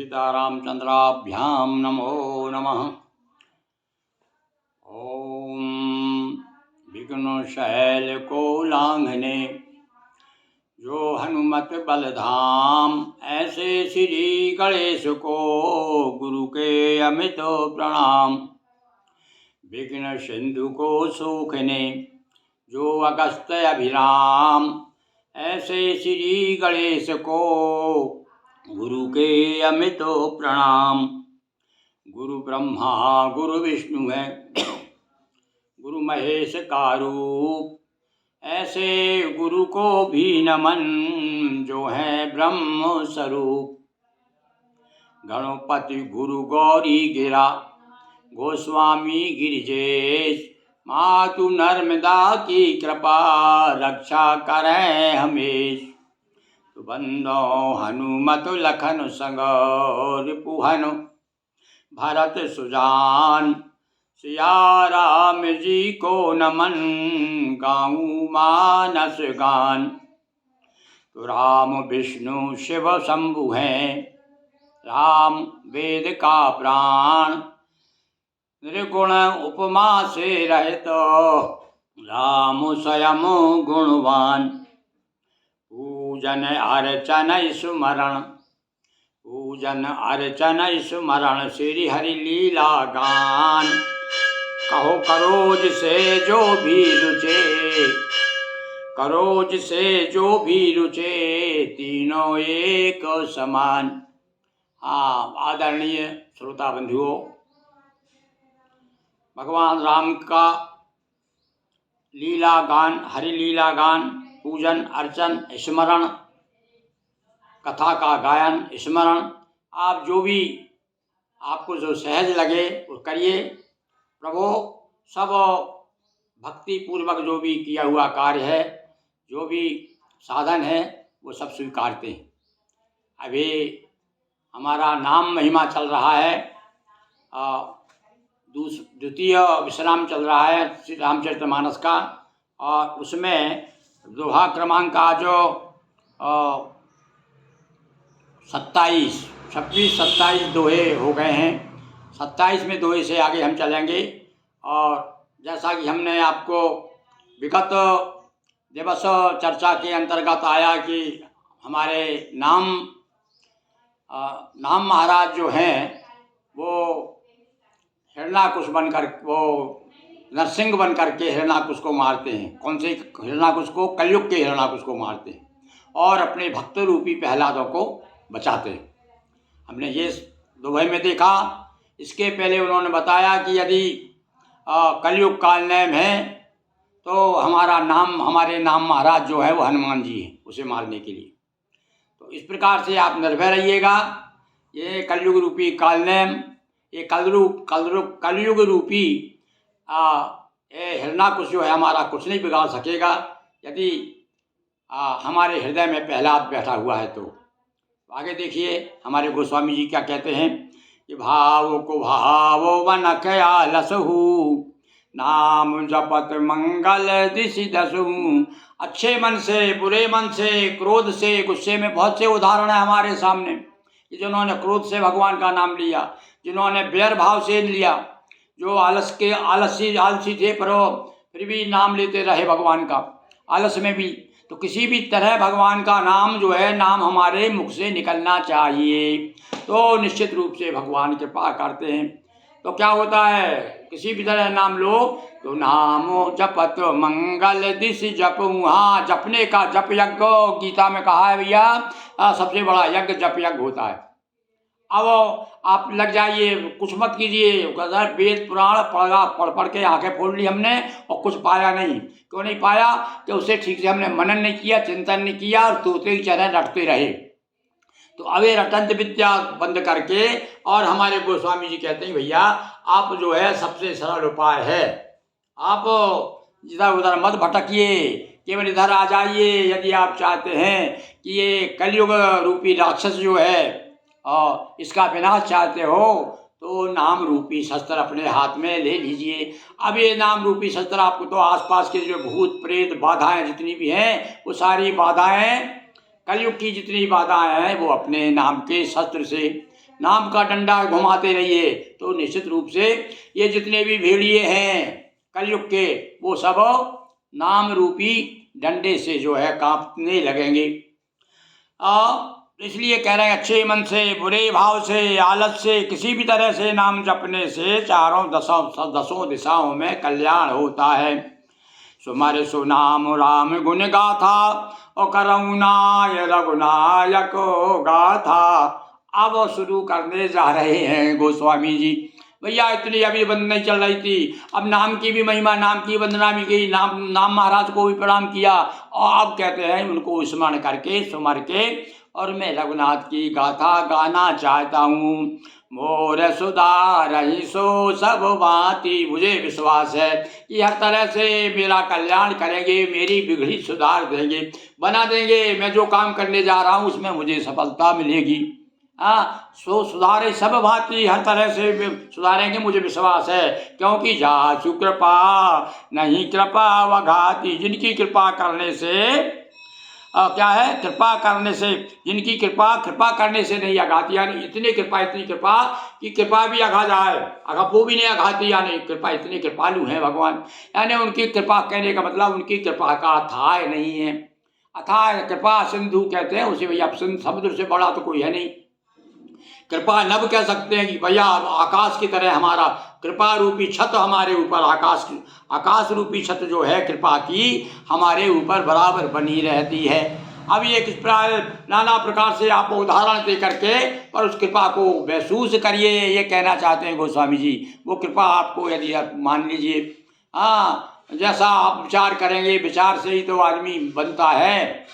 सीतारामचंद्राभ्यां नमो नमः। ओम विघ्नशैल को लांघने जो हनुमत बलधाम, ऐसे श्री गणेश को गुरु के अमित प्रणाम। विघ्न सिंधु को सूखने जो अगस्त अभिराम, ऐसे श्री गणेश को गुरु के अमित प्रणाम। गुरु ब्रह्मा गुरु विष्णु है, गुरु महेश का रूप, ऐसे गुरु को भी नमन जो है ब्रह्म स्वरूप। गणपति गुरु गौरी गिरा, गोस्वामी गिरिजेश, मातु नर्मदा की कृपा रक्षा करें हमेश। तो बंदो हनुमत लखन संग रिपुहन, भरत सुजान सिया राम जी को नमन गाऊं मानस गान। तो राम विष्णु शिव शंभु हैं, राम वेद का प्राण, निर्गुण उपमा से रहित राम स्वयं गुणवान। पूजन अर्चन स्मरण, पूजन अर्चन स्मरण, श्री हरि लीला गान। कहो करोज से जो भी रुचे, करोज से जो भी रुचे, तीनों एक समान। आदरणीय श्रोता बंधुओं, भगवान राम का लीला गान, हरि लीला गान, पूजन अर्चन स्मरण, कथा का गायन स्मरण, आप जो भी आपको जो सहज लगे वो करिए। प्रभु सब भक्ति पूर्वक जो भी किया हुआ कार्य है, जो भी साधन है, वो सब स्वीकारते हैं। अभी हमारा नाम महिमा चल रहा है, द्वितीय विश्राम चल रहा है श्री रामचरितमानस का, और उसमें दोहा क्रमांक का जो 27, 26, 27 दोहे हो गए हैं। 27 में दोहे से आगे हम चलेंगे। और जैसा कि हमने आपको विगत दिवस चर्चा के अंतर्गत आया कि हमारे नाम महाराज जो हैं वो हिरण्याकुश बनकर, वो नरसिंह बनकर के हिरण्याकुश को मारते हैं। कौन से हिरण्याकुश को? कलयुग के हिरण्याकुश को मारते हैं और अपने भक्त रूपी प्रहलादों को बचाते हैं। हमने ये दोहे में देखा। इसके पहले उन्होंने बताया कि यदि कलयुग काल नेम है तो हमारे नाम महाराज जो है वो हनुमान जी हैं उसे मारने के लिए। तो इस प्रकार से आप निर्भय रहिएगा। ये कलयुग रूपी काल नेम, ये कलयुग रूपी हिरण्याकुश जो है हमारा कुछ नहीं बिगाड़ सकेगा यदि हमारे हृदय में प्रहलाद बैठा हुआ है। तो आगे देखिए हमारे गोस्वामी जी क्या कहते हैं कि भाव को भाव वन कया लसहु, नाम जपत मंगल दिशि दसहु। अच्छे मन से, बुरे मन से, क्रोध से, गुस्से में बहुत से उदाहरण है हमारे सामने कि जिन्होंने क्रोध से भगवान का नाम लिया, जिन्होंने बैर भाव से लिया, जो आलसी थे पर फिर भी नाम लेते रहे भगवान का, आलस में भी। तो किसी भी तरह भगवान का नाम जो है, नाम हमारे मुख से निकलना चाहिए, तो निश्चित रूप से भगवान कृपा करते हैं। तो क्या होता है, किसी भी तरह नाम लो तो नामो जपत मंगल दिशि जपऊँ। हाँ, जपने का जप यज्ञ गीता में कहा है भैया, सबसे बड़ा यज्ञ जप यज्ञ होता है। अब आप लग जाइए, कुछ मत कीजिए, वेद पुराण पढ़ के आंखें फोड़ ली हमने और कुछ पाया नहीं। क्यों नहीं पाया? कि उसे ठीक से हमने मनन नहीं किया, चिंतन नहीं किया और तोते की तरह रटते रहे। तो अवे रटंत विद्या बंद करके, और हमारे गोस्वामी जी कहते हैं भैया आप जो है सबसे सरल उपाय है, आप इधर उधर मत भटकिए, केवल इधर आ जाइए। यदि आप चाहते हैं कि ये कलयुग रूपी राक्षस जो है और इसका विनाश चाहते हो, तो नाम रूपी शस्त्र अपने हाथ में ले लीजिए। अब ये नाम रूपी शस्त्र आपको तो आसपास के जो भूत प्रेत बाधाएं जितनी भी हैं, वो सारी बाधाएं, कलयुग की जितनी बाधाएं हैं, वो अपने नाम के शस्त्र से नाम का डंडा घुमाते रहिए, तो निश्चित रूप से ये जितने भी भेड़िए हैं कलयुग के, वो सब नाम रूपी डंडे से जो है कांपने लगेंगे। इसलिए कह रहे हैं अच्छे मन से, बुरे भाव से, आलस से, किसी भी तरह से नाम जपने से चारों दसों दिशाओं में कल्याण होता है। सुमर सुनाम राम गुण गाथा और करुणाय रघुनायक गाथा। अब शुरू करने जा रहे हैं गोस्वामी जी। भैया इतनी अभी बंद नहीं चल रही थी, अब नाम की भी महिमा, नाम की वंदना भी की, नाम महाराज को भी प्रणाम किया, और अब कहते हैं उनको स्मरण करके सुमर के और मैं रघुनाथ की गाथा गाना चाहता हूँ। मोर सुधार ही सो सब भांति, मुझे विश्वास है कि हर तरह से मेरा कल्याण करेंगे, मेरी बिगड़ी सुधार देंगे, बना देंगे। मैं जो काम करने जा रहा हूँ उसमें मुझे सफलता मिलेगी। सो सुधारे सब भांति, हर तरह से सुधारेंगे, मुझे विश्वास है। क्योंकि जासु कृपा नहीं कृपा वघाती, जिनकी कृपा करने से क्या है, कृपा करने से, जिनकी कृपा करने से नहीं अघाती, यानी इतनी कृपा कि कृपा भी अघा जाए, वो भी नहीं अघाती, यानी कृपा इतने कृपालु हैं भगवान। यानी उनकी कृपा कहने का मतलब उनकी कृपा का अथाह नहीं है। अथाह कृपा सिंधु कहते हैं उसे भैया, समुद्र से बड़ा तो कोई है नहीं। कृपा नभ कह सकते हैं कि भैया आकाश की तरह हमारा कृपा रूपी छत हमारे ऊपर, आकाश रूपी छत जो है कृपा की हमारे ऊपर बराबर बनी रहती है। अब ये किस प्रकार नाना प्रकार से आप उदाहरण दे करके पर उस कृपा को महसूस करिए, ये कहना चाहते हैं गोस्वामी जी। वो कृपा आपको यदि आप मान लीजिए, जैसा आप विचार करेंगे, विचार से ही तो आदमी बनता है।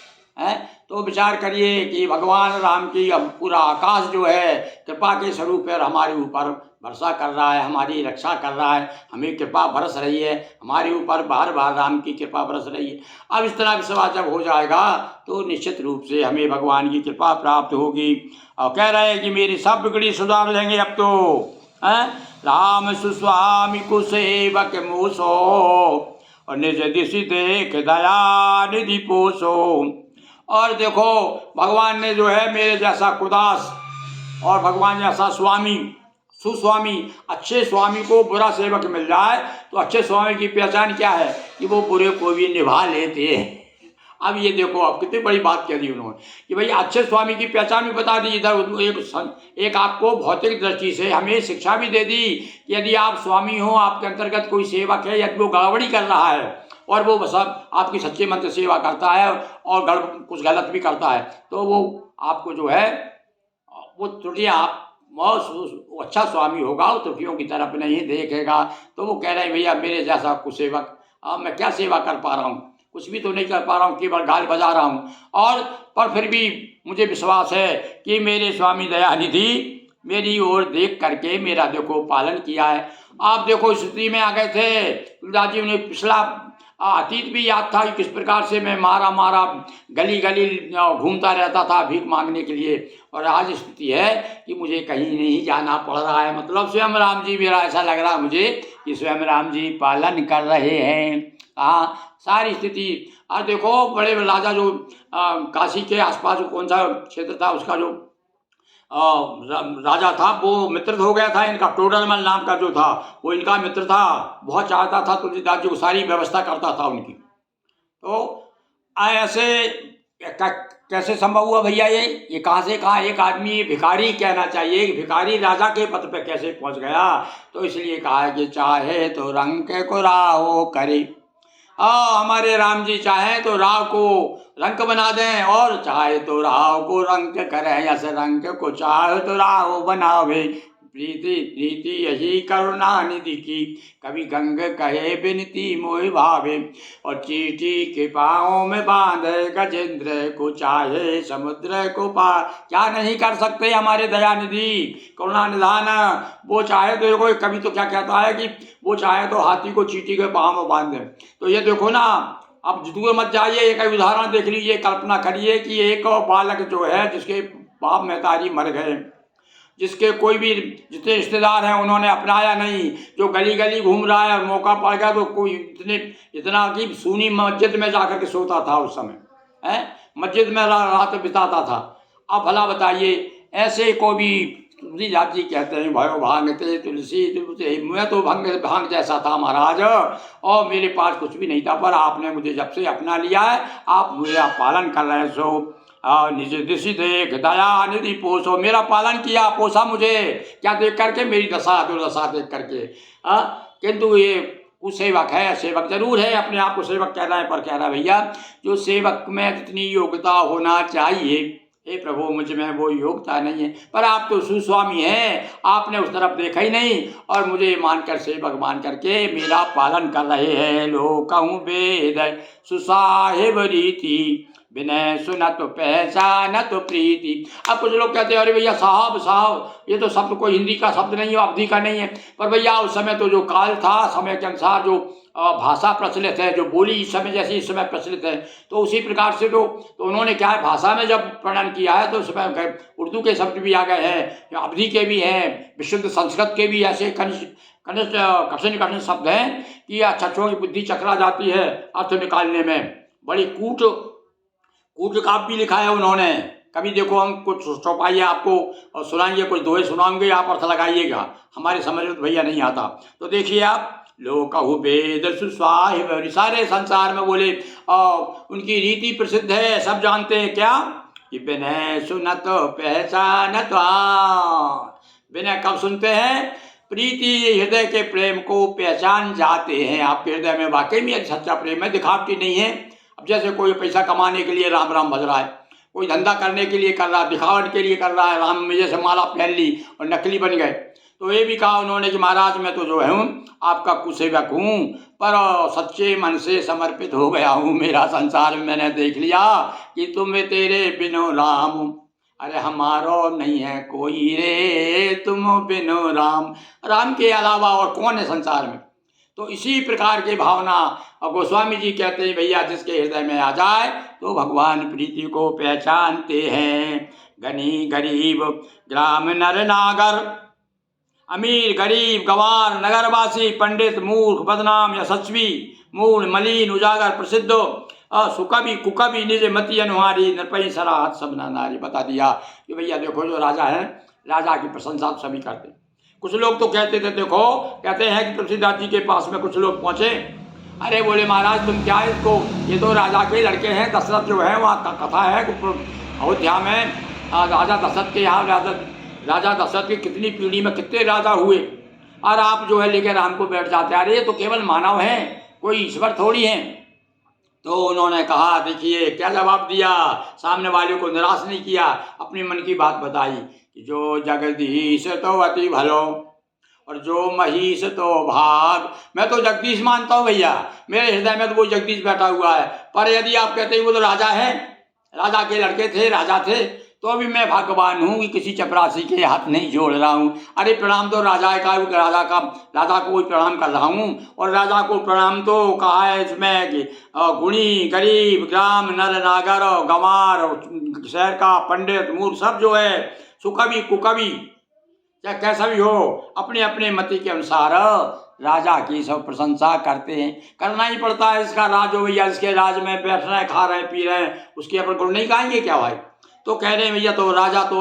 तो विचार करिए कि भगवान राम की पूरा आकाश जो है कृपा के स्वरूप है, हमारे ऊपर वर्षा कर रहा है, हमारी रक्षा कर रहा है, हमें कृपा बरस रही है, हमारे ऊपर बार बार राम की कृपा बरस रही है। अब इस तरह विश्वास जब हो जाएगा तो निश्चित रूप से हमें भगवान की कृपा प्राप्त होगी। और कह रहे हैं कि मेरी सब बिगड़ी सुधार लेंगे अब तो। राम सुस्वामी कुसेवक मोसो और निज दिशि देख दया निधि पोसो। और देखो भगवान ने जो है मेरे जैसा कुदास और भगवान जैसा स्वामी, सुस्वामी, अच्छे स्वामी को बुरा सेवक मिल जाए तो अच्छे स्वामी की पहचान क्या है कि वो बुरे को भी निभा लेते हैं। अब ये देखो, अब कितनी बड़ी बात कह दी उन्होंने कि भाई अच्छे स्वामी की पहचान भी बता दी। इधर एक आपको भौतिक दृष्टि से हमें शिक्षा भी दे दी कि यदि आप स्वामी हो, आपके अंतर्गत कोई सेवक है, यदि वो गड़बड़ी कर रहा है और वो सब आपकी सच्चे मन से सेवा करता है और कुछ गलत भी करता है, तो वो आपको जो है वो त्रुटियाँ अच्छा स्वामी होगा, वो त्रुटियों की तरफ नहीं देखेगा। तो वो कह रहे हैं भैया मेरे जैसा कुसेवक, अब मैं क्या सेवा कर पा रहा हूँ, कुछ भी तो नहीं कर पा रहा हूँ, केवल गाल बजा रहा हूँ। और पर फिर भी मुझे विश्वास है कि मेरे स्वामी दयानिधि मेरी ओर देख करके मेरा देखो पालन किया है। आप देखो स्थिति में आ गए थे, तुलसीदास जी ने पिछला अतीत भी याद था कि किस प्रकार से मैं मारा गली गली घूमता रहता था भीख मांगने के लिए, और आज स्थिति है कि मुझे कहीं नहीं जाना पड़ रहा है। मतलब स्वयं राम जी, मेरा ऐसा लग रहा है मुझे कि स्वयं राम जी पालन कर रहे हैं सारी स्थिति। और देखो बड़े राजा जो काशी के आसपास जो कौन सा क्षेत्र था उसका जो राजा था वो मित्र हो गया था इनका, टोडरमल नाम का जो था वो इनका मित्र था, बहुत चाहता था तुलसीदास जी को, सारी व्यवस्था करता था उनकी। तो ऐसे कैसे संभव हुआ भैया ये कहाँ से कहाँ एक आदमी भिखारी कहना चाहिए, भिखारी राजा के पद पे कैसे पहुंच गया। तो इसलिए कहा है कि चाहे तो रंग को राहो करे, हमारे राम जी चाहें तो राह को रंग बना दें और चाहे तो राह को रंग करें, ऐसे रंग को चाहे तो राह बनावे। प्रीति प्रीति यही करुणा निधि की, कभी गंग कहे बिनती मोहि भावे। और चींटी के पाँव में बांधे गजेंद्र को, चाहे समुद्र को पार। क्या नहीं कर सकते हमारे दयानिधि करुणा निधान। वो चाहे तो देखो, कभी तो क्या कहता है कि वो चाहे तो हाथी को चींटी के पाँव में बांध दे। तो ये देखो ना, अब दूर मत जाइए, एक उदाहरण देख लीजिए, कल्पना करिए कि एक बालक जो है जिसके बाप महतारी मर गए, जिसके कोई भी जितने रिश्तेदार हैं उन्होंने अपनाया नहीं, जो गली गली घूम रहा है और मौका पड़ गया तो कोई इतना कि सुनी मस्जिद में जाकर के सोता था उस समय, मस्जिद में रात बिताता था। अब भला बताइए ऐसे को भी तुलसीदास जी कहते हैं भयो भांगते तुलसी तुलसी, मैं तो भांग जैसा था महाराज, और मेरे पास कुछ भी नहीं था, पर आपने मुझे जब से अपना लिया है, आप मेरा पालन कर रहे सो निज दिशि देख दया निधि पोषो, मेरा पालन किया, पोसा मुझे, क्या देख करके, मेरी दशा दुर्दशा देख करके। किंतु ये कुसेवक है, सेवक जरूर है, अपने आप को सेवक कह रहा है, पर कह रहा है भैया जो सेवक में जितनी योग्यता होना चाहिए, हे प्रभु मुझ में वो योग्यता नहीं है, पर आप तो सुस्वामी हैं, आपने उस तरफ देखा ही नहीं, और मुझे मानकर सेवक मान करके मेरा पालन कर रहे हैं। लो कहूँ वेद सुसाहिब रीति, विनय सुनत पहचानत प्रीति। अब कुछ लोग कहते हैं अरे भैया साहब साहब, ये तो शब्द कोई हिंदी का शब्द नहीं है, अवधि का नहीं है, पर भैया उस समय तो जो काल था, समय के अनुसार जो भाषा प्रचलित है, जो बोली इस समय जैसी इस समय प्रचलित है, तो उसी प्रकार से तो उन्होंने क्या है, भाषा में जब वर्णन किया है तो उस समय उर्दू के शब्द भी आ गए हैं, अवधि के भी हैं, विशुद्ध संस्कृत के भी ऐसे कठिन कठिन शब्द हैं कि अच्छों की बुद्धि चकरा जाती है अर्थ निकालने में। बड़ी कूट काव्य भी लिखा है उन्होंने। कभी देखो हम कुछ चौपाइयाँ आपको सुनाएंगे, कुछ दोहे सुनाएंगे, आप अर्थ लगाइएगा, हमारे समझ में तो भैया नहीं आता। तो देखिए आप, लोक वेद सुस्वाहिब, सारे संसार में बोले उनकी रीति प्रसिद्ध है, सब जानते हैं क्या कि विनय सुनत पहचानत। विनय कब सुनते हैं, प्रीति हृदय के प्रेम को पहचान जाते हैं। आपके हृदय में वाकई में सच्चा प्रेम है, दिखावटी नहीं है। अब जैसे कोई पैसा कमाने के लिए राम राम भज रहा है, कोई धंधा करने के लिए कर रहा है, दिखावट के लिए कर रहा है, राम में जैसे माला पहन ली और नकली बन गए। तो ये भी कहा उन्होंने कि महाराज मैं तो जो है आपका कुसेवक हूँ, पर सच्चे मन से समर्पित हो गया हूँ, मेरा संसार में मैंने देख लिया कि तुम तेरे बिनो राम, अरे हमारो नहीं है कोई रे, तुम बिनो राम, राम के अलावा और कौन है संसार में। तो इसी प्रकार की भावना और गोस्वामी जी कहते हैं भैया जिसके हृदय में आ जाए तो भगवान प्रीति को पहचानते हैं। गनी गरीब ग्राम नर नागर, अमीर गरीब गंवार नगरवासी, पंडित मूर्ख बदनाम यशस्वी, मूल मलिन उजागर प्रसिद्ध, सुकवि कुकवि निज मति अनुहारी, नरपई सराहत सबना नारी। बता दिया कि भैया देखो जो राजा है, राजा की प्रशंसा सभी करते। कुछ लोग तो कहते थे, देखो कहते हैं कि तुलसीदास जी के पास में कुछ लोग पहुँचे, अरे बोले महाराज तुम क्या इसको, ये तो राजा के लड़के हैं, दशरथ जो है वहाँ कथा है अयोध्या में, राजा दशरथ के यहाँ राजा दशरथ की कितनी पीढ़ी में कितने राजा हुए, और आप जो है लेकर राम को बैठ जाते, अरे ये तो केवल मानव हैं, कोई ईश्वर थोड़ी हैं। तो उन्होंने कहा देखिए क्या जवाब दिया, सामने वाले को निराश नहीं किया, अपनी मन की बात बताई कि जो जगदीश तो अति भलो और जो महीश तो भाग। मैं तो जगदीश मानता हूँ भैया, मेरे हृदय में तो वो जगदीश बैठा हुआ है, पर यदि आप कहते हैं वो तो राजा है, राजा के लड़के थे, राजा थे, तो अभी मैं भाग्यवान हूँ कि किसी चपरासी के हाथ नहीं जोड़ रहा हूँ। अरे प्रणाम तो राजा का, राजा को कोई प्रणाम कर रहा हूँ, और राजा को प्रणाम तो कहा है इसमें कि गुणी गरीब ग्राम नर नागर गंवार, शहर का पंडित मूर्ख सब जो है, सुकवि कुकवि, चाहे कैसा भी हो, अपने अपने मति के अनुसार राजा की सब प्रशंसा करते हैं। करना ही पड़ता है, इसका राज हो भैया, इसके राज में बैठ रहे हैं, खा रहे हैं, पी रहे हैं, उसके अपन गुण नहीं गाएंगे क्या भाई। तो कह रहे हैं भैया तो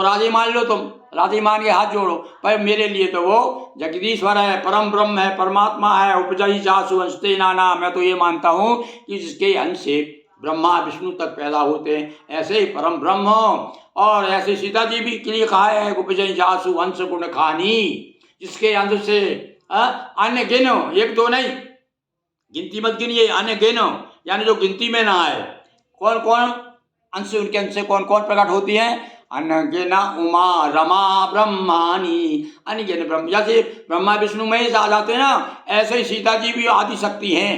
राजे मान लो, तुम राजे मान के हाथ जोड़ो, पर मेरे लिए तो वो जगदीश्वर है, परम ब्रह्म है, परमात्मा है, उपजई जासु अंशते नाना। मैं तो ये मानता हूँ कि जिसके अंश से ब्रह्मा विष्णु तक पैदा होते हैं, ऐसे ही परम ब्रह्म, और ऐसे सीता जी भी के लिए कहा है उपजई जासु अंश गुण खानी, जिसके अंश से अन्य गिनो, एक दो नहीं, गिनती मत गिनिए, अन्य गिनो यानी जो गिनती में ना आए। कौन कौन अंश, उनके अंश से कौन कौन प्रकट होती हैं, अनगिन उमा रमा ब्रह्मानी, अनगिन ब्रह्म, जैसे ब्रह्मा विष्णु महेश आ जाते हैं ना, ऐसे ही सीता जी भी आदि शक्ति हैं।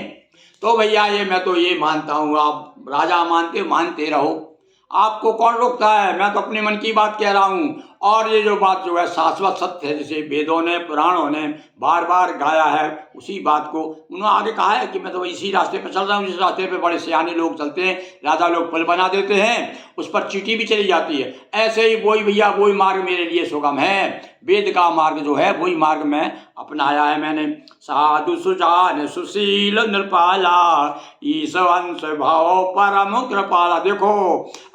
तो भैया ये मैं तो ये मानता हूँ, आप राजा मानते रहो, आपको कौन रोकता है। मैं तो अपने मन की बात कह रहा हूँ, और ये जो बात जो है शाश्वत सत्य है, जिसे वेदों ने पुराणों ने बार बार गाया है, उसी बात को उन्होंने आगे कहा है कि मैं तो इसी रास्ते पर चल रहा हूँ, जिस रास्ते पे बड़े सियाने लोग चलते हैं, राजा लोग पुल बना देते हैं, उस पर चींटी भी चली जाती है। ऐसे ही वही भैया वही मार्ग मेरे लिए सुगम है, वेद का मार्ग जो है वही मार्ग में अपनाया है मैंने। साधु सुजान सुशील नृपाला, ईश अंश भाव परम कृपाला। देखो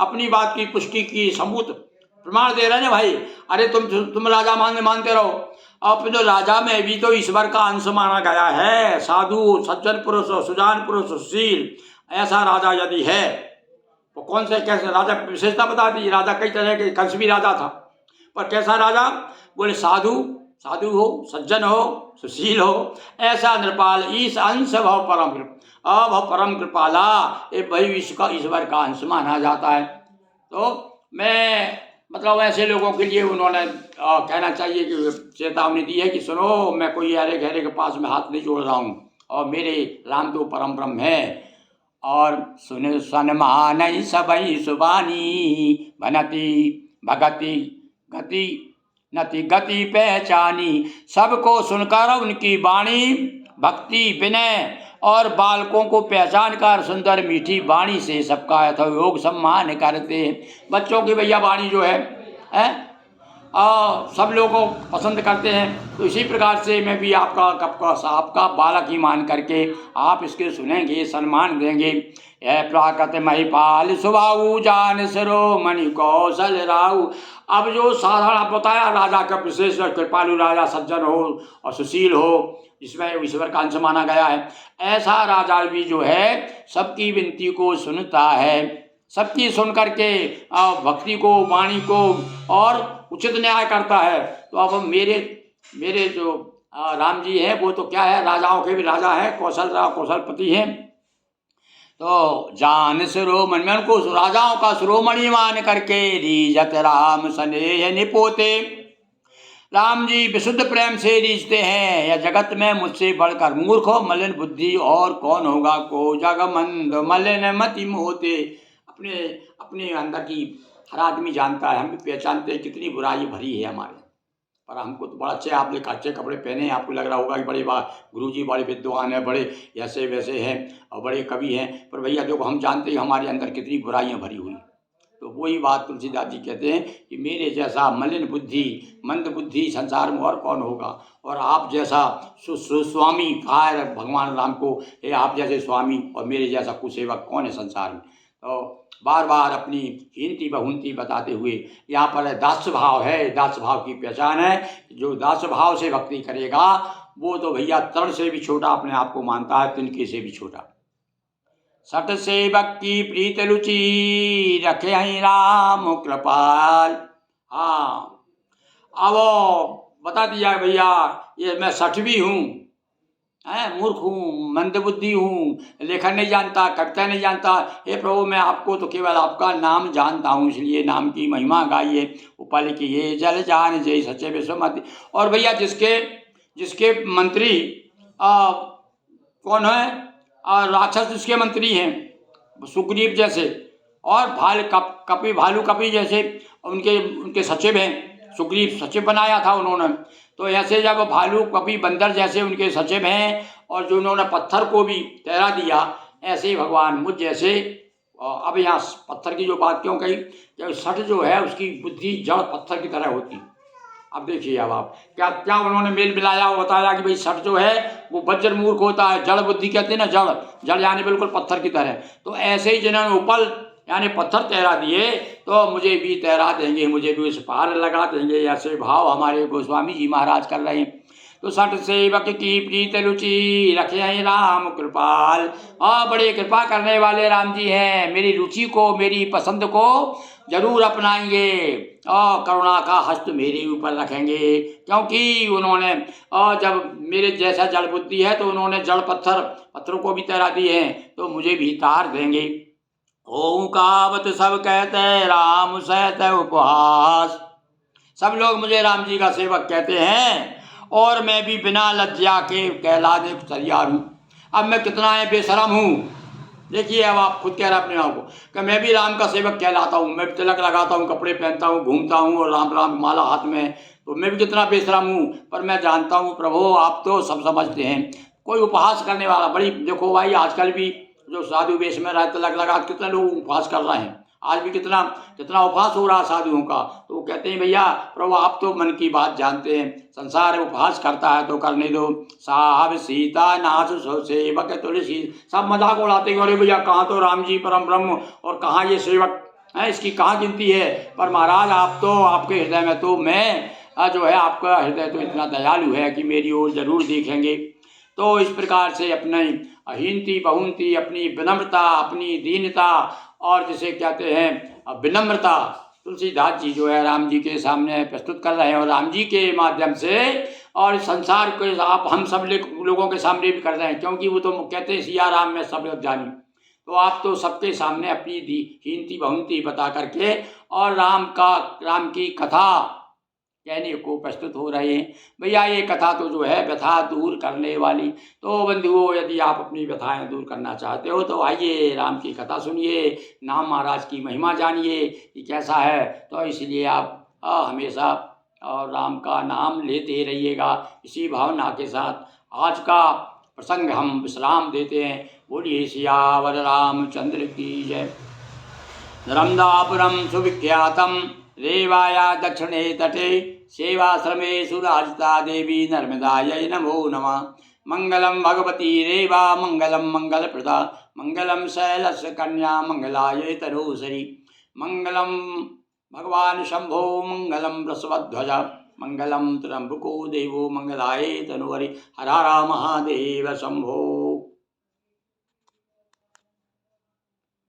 अपनी बात की पुष्टि की सबूत प्रमाण दे रहे हैं भाई। अरे तुम राजा मानते रहो, अब तो राजा में भी तो ईश्वर का अंश माना गया है। साधु, सज्जन पुरुष, सुजान पुरुष, सुशील, ऐसा राजा यदि है तो कौन से कैसे राजा विशेषता बता दी। राजा कई तरह के, कंस भी राजा था, पर कैसा राजा? बोले साधु हो, सज्जन हो, सुशील हो, ऐसा नृपाल ईश अंश भव परम अभव परम कृपाला, ये भाई ईश्वर का अंश माना जाता है। तो मैं मतलब ऐसे लोगों के लिए उन्होंने कहना चाहिए कि चेतावनी दी है कि सुनो, मैं कोई अरे गहरे के पास में हाथ नहीं जोड़ रहा हूँ, और मेरे राम तो परम ब्रह्म है। और सुन सन्मान सबई सुबानी, बनती भगति गति नति गति पहचानी, सबको सुनकर उनकी वाणी भक्ति विनय और बालकों को पहचान कर सुंदर मीठी वाणी से सबका यथोयोग सम्मान करते हैं। बच्चों की भैया वाणी जो है सब लोगों को पसंद करते हैं। तो इसी प्रकार से मैं भी आपका बालक ही मान करके आप इसके सुनेंगे, सम्मान देंगे। यह प्राकृत महिपाल सुभाऊ जान सिरो मणि कौशल राहु। अब जो साधारण आप बताया राजा का विशेष, कृपालु राजा, सज्जन हो और सुशील हो, जिसमें ईश्वर का अंश माना गया है, ऐसा राजा भी जो है सबकी विनती को सुनता है, सबकी सुन करके भक्ति को, वाणी को और उचित न्याय करता है। तो अब मेरे जो राम जी हैं वो तो क्या है, राजाओं के भी राजा हैं, कौशलपति हैं। तो जान शिरोमणि, मैं उनको राजाओं का शिरोमणि मान करके रीजत राम स्नेह निपोते। राम जी विशुद्ध प्रेम से रीझते हैं, या जगत में मुझसे बढ़कर मूर्ख हो मलिन बुद्धि और कौन होगा को, जग मंद मलिन मति मोते। अपने अंदर की हर आदमी जानता है, हम भी पहचानते हैं कितनी बुराई भरी है हमारे, पर हमको तो बड़ा आपने अच्छे कपड़े पहने हैं, आपको लग रहा होगा कि बड़े गुरुजी बड़े विद्वान हैं, बड़े ऐसे वैसे हैं और बड़े कवि हैं, पर भैया देखो हम जानते हैं हमारे अंदर कितनी बुराइयां भरी हुई। तो वही बात तुलसीदास जी कहते हैं कि मेरे जैसा मलिन बुद्धि मंद बुद्धि संसार में और कौन होगा, और आप जैसा स्वामी कहा है भगवान राम को, ये आप जैसे स्वामी और मेरे जैसा कुसेवक कौन है संसार में। तो बार बार अपनी हीनती बहुनती बताते हुए यहाँ पर दास्य भाव है, दास्य भाव की पहचान है। जो दास्य भाव से भक्ति करेगा वो तो भैया तर्ण से भी छोटा अपने आप को मानता है, तिनके से भी छोटा। सट सेवक की प्रीत रुचि रखे हैं राम कृपाल। हाँ, अब बता दिया भैया, ये मैं सठ भी हूँ, मूर्ख हूँ, मंदबुद्धि हूँ, लेखन नहीं जानता, कविता नहीं जानता। हे प्रभु मैं आपको तो केवल आपका नाम जानता हूँ, इसलिए नाम की महिमा गाइए। उपल की ये जल जान जय सच्चे विश्वमति। और भैया जिसके मंत्री कौन है, राक्षस जिसके मंत्री हैं सुग्रीव जैसे, और भालू कपि जैसे उनके सचिव हैं, सुग्रीव सचिव बनाया था उन्होंने। तो ऐसे जब भालू कपि बंदर जैसे उनके सचिव हैं, और जो उन्होंने पत्थर को भी तैरा दिया, ऐसे ही भगवान मुझ जैसे। अब यहाँ पत्थर की जो बात क्यों कही, कि सठ जो है उसकी बुद्धि जड़ पत्थर की तरह होती। अब देखिए अब आप क्या उन्होंने मेल मिलाया, वो बताया कि भाई सठ जो है वो वज्र मूर्ख होता है, जड़ बुद्धि कहते हैं ना, जड़ यानी बिल्कुल पत्थर की तरह। तो ऐसे ही जिन्होंने उपल यानी पत्थर तैरा दिए, तो मुझे भी तैरा देंगे, मुझे भी उस पार लगा देंगे, ऐसे भाव हमारे गोस्वामी जी महाराज कर रहे हैं। तो सठ सेवक की प्रीत रुचि रखे हैं राम कृपाल। बड़े कृपा करने वाले राम जी हैं, मेरी रुचि को, मेरी पसंद को जरूर अपनाएंगे और करुणा का हस्त मेरे ऊपर रखेंगे, क्योंकि उन्होंने जब मेरे जैसा जड़ बुद्धि है तो उन्होंने जड़ पत्थरों को भी तैरा दिए हैं, तो मुझे भी तार देंगे। ओम कावत सब कहते राम सहत उपहास। सब लोग मुझे राम जी का सेवक कहते हैं, और मैं भी बिना लज्जा के कहलाने को तैयार हूँ। अब मैं कितना है बेशरम हूँ, देखिए अब आप खुद कह रहे अपने आप को कि मैं भी राम का सेवक कहलाता हूँ, मैं भी तिलक लगाता हूँ, कपड़े पहनता हूँ, घूमता हूँ और राम राम माला हाथ में, तो मैं भी कितना बेशरम हूँ। पर मैं जानता हूँ प्रभु आप तो सब समझते हैं। कोई उपहास करने वाला, बड़ी देखो भाई आजकल भी जो साधु वेश में रहते तिलक लगा, कितने लोग उपहास कर रहे हैं, आज भी कितना उपहास हो रहा है साधुओं का। तो वो कहते हैं भैया प्रभु आप तो मन की बात जानते हैं, संसार उपहास करता है तो करने दो। साहब सीता नाथ सो सेवक तुलसी, सब मजाक उड़ाते हैं, अरे भैया कहाँ तो राम जी परम ब्रह्म और कहाँ ये सेवक हैं, इसकी कहाँ गिनती है। पर महाराज आप तो, आपके हृदय में तो मैं जो है, आपका हृदय तो इतना दयालु है कि मेरी ओर जरूर देखेंगे। तो इस प्रकार से अपनी हीनती बहुनती, अपनी विनम्रता, अपनी दीनता और जिसे कहते हैं विनम्रता, तुलसीदास जी जो है राम जी के सामने प्रस्तुत कर रहे हैं और राम जी के माध्यम से और संसार के आप हम सब लोगों के सामने भी कर रहे हैं, क्योंकि वो तो कहते हैं सिया राम में सब लोग जानी। तो आप तो सबके सामने अपनी हीनती बहुनती बता करके और राम की कथा कहने को प्रस्तुत हो रहे हैं। भैया ये कथा तो जो है व्यथा दूर करने वाली। तो बंधुओं, यदि आप अपनी व्यथाएं दूर करना चाहते हो तो आइए राम की कथा सुनिए, नाम महाराज की महिमा जानिए कि कैसा है। तो इसलिए आप हमेशा और राम का नाम लेते रहिएगा। इसी भावना के साथ आज का प्रसंग हम विश्राम देते हैं। बोलिए सियावर रामचंद्र की जय। नर्मदापुरम सुविख्यातम रेवाया दक्षिणे तटे सेवाश्रमे सुराजिता देवी नर्मदायै नमो नमः। मंगलम भगवती रेवा मंगलम मंगलप्रदा मंगलम शैलस्य कन्या मंगलायै तनोसरी मंगलम भगवान शंभो मंगलम वृषभध्वज मंगलम त्र्यंबको देवो मंगलायै तनोहरि। हर हर महादेव शंभो।